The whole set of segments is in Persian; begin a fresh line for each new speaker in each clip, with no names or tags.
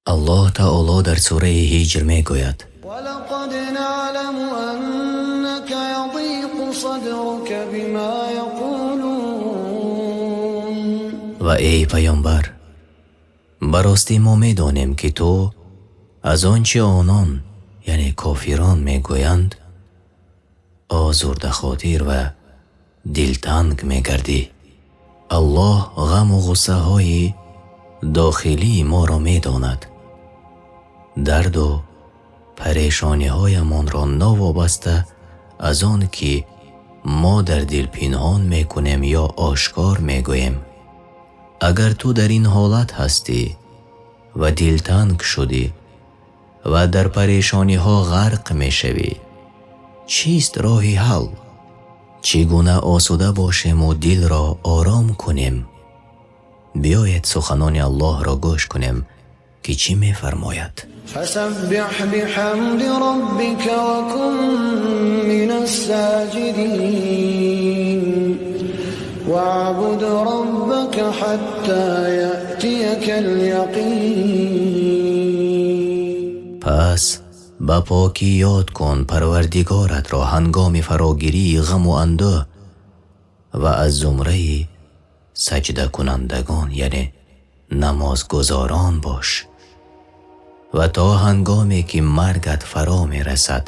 الله تعالی در سوره هجر می گوید
ولقد نعلم أنك يضيق صدرك بما يقولون
و ای پیامبر براستی ما می دانیم که تو از آنچه آنان یعنی کافران می گویند آزرده خاطر و دلتنگ می گردی. الله غم و غصه های داخلی ما را می داند. درد و پریشانی های من را نوابسته از آن که ما در دل پنهان می کنیم یا آشکار می گوییم. اگر تو در این حالت هستی و دلتنگ شدی و در پریشانی ها غرق می شوی، چیست راه حل؟ چگونه آسوده باشیم و دل را آرام کنیم؟ بیایید سخنان الله را گوش کنیم که چی می فرماید.
فسبح بحمد ربك وكن من الساجدين واعبد ربك حتى يأتيك اليقين.
پس با پاکی یاد کن پروردگارت را هنگام فراگیری غم و اندوه و از زمره سجده کنندگان یعنی نمازگزاران باش و تا هنگامی که مرگت فرا می رسد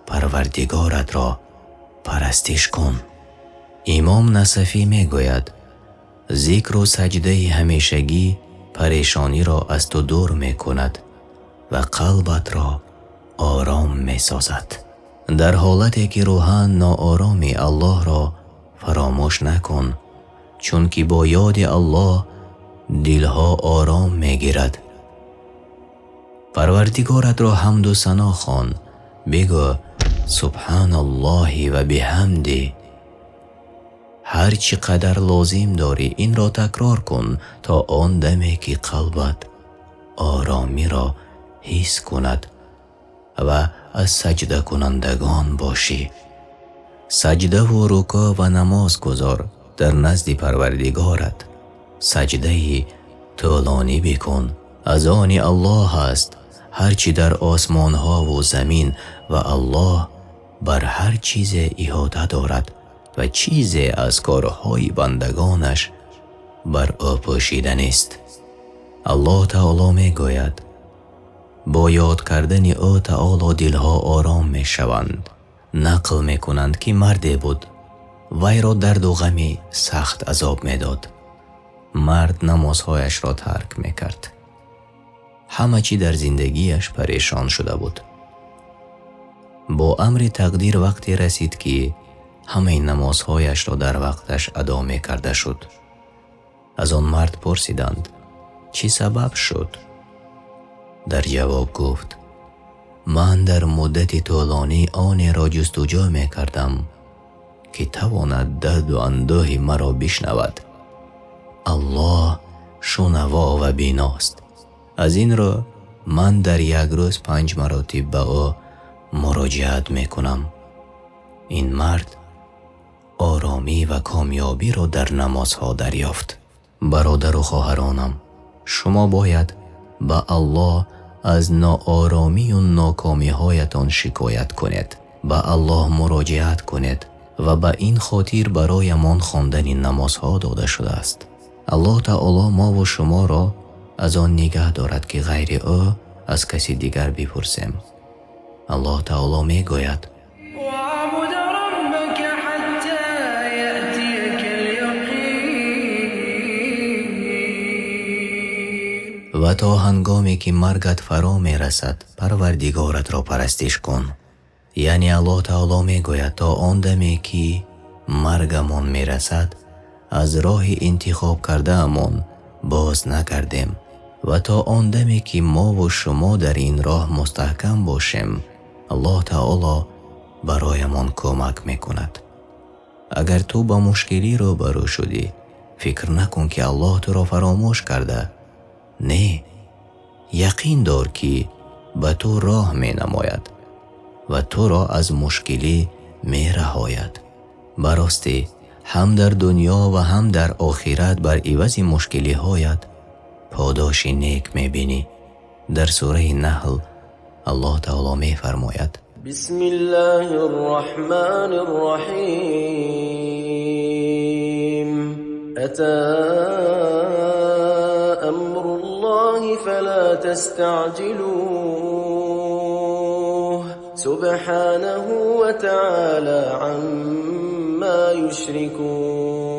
پروردگارت را پرستش کن. امام نصفی می گوید ذکر و سجده همیشگی پریشانی را از تو دور می کند و قلبت را آرام می سازد. در حالتی که روحاً ناآرامی الله را فراموش نکن، چون که با یاد الله دلها آرام می گیرد. پروردگارت را حمد و ثنا خوان، بگو سبحان الله و بحمده. هر چی قدر لازم داری این را تکرار کن تا آن دمی که قلبت آرامی را حس کند و از سجده کنندگان باشی. سجده و رکوع و نماز گذار در نزد پروردگارت. سجده طولانی بکن، از آن الله است هرچی در آسمان ها و زمین و الله بر هر چیز احاطه دارد و چیزی از کارهای بندگانش بر او پوشیده نیست. الله تعالی می گوید با یاد کردن او تعالی دلها آرام می شوند. نقل می کنند که مردی بود وی را درد و غمی سخت عذاب می داد. مرد نمازهایش را ترک می کرد. همه چی در زندگیش پریشان شده بود. با امر تقدیر وقتی رسید که همه نمازهایش را در وقتش ادا می کرده شد. از آن مرد پرسیدند چی سبب شد؟ در جواب گفت من در مدت طولانی آن را جستجو می کردم که تواند درد و اندوه مرا بشنود. الله شنوا و بیناست. از این را من در یک روز 5 مراتب به او مراجعت می کنم. این مرد آرامی و کامیابی را در نمازها دریافت. برادر و خواهرانم، شما باید به الله از ناآرامی و ناکامی هایتان شکایت کنید. به الله مراجعت کنید و به این خاطر برای من خواندن نمازها داده شده است. الله تعالی ما و شما را از آن نگه دارد که غیر او از کسی دیگر بپرسیم. الله تعالی می گوید
واعبد ربك حتى يأتيك اليقين.
و تا هنگامی که مرگت فرا می رسد پروردگارت را پرستش کن. یعنی الله تعالی می گوید تا آن دمی که مرگمان می رسد از راه انتخاب کرده امان باز نکردیم و تا آن دمی که ما و شما در این راه مستحکم باشیم الله تعالی برایمان کمک می کند. اگر تو با مشکلی رو برو شدی فکر نکن که الله تو را فراموش کرده. نه، یقین دار که به تو راه می نماید و تو را از مشکلی می رهاید. براستی هم در دنیا و هم در آخرت بر عوض مشکلی هایت پاداش نیک می بینی. در سوره نحل الله تعالی می فرماید
بسم الله الرحمن الرحیم أتى أمر الله فلا تستعجلوه سبحانه وتعالى عما يشركون.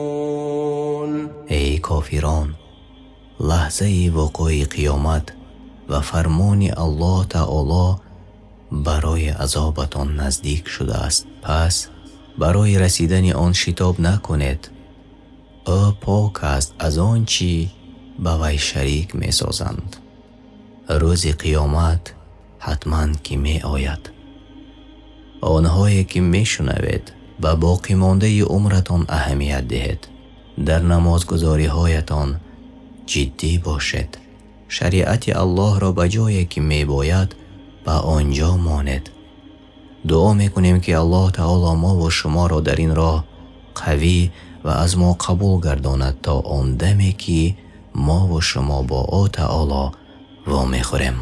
ای کافران، لحظه وقوع قیامت و فرمان الله تعالی برای عذابتان نزدیک شده است، پس برای رسیدن آن شتاب نکنید. او پاک است از آن چی به وی شریک می سازند. روز قیامت حتما که می آید. آنهایی که می شنوید و باقی مانده عمرتان اهمیت دهید. در نمازگزاری هایتان جدی باشید. شریعت الله را به جایی که می باید به آنجا مانید. دعا می کنیم که الله تعالی ما و شما را در این راه قوی و از ما قبول گرداند تا آن دمی که ما و شما با او تعالی وامی خوریم.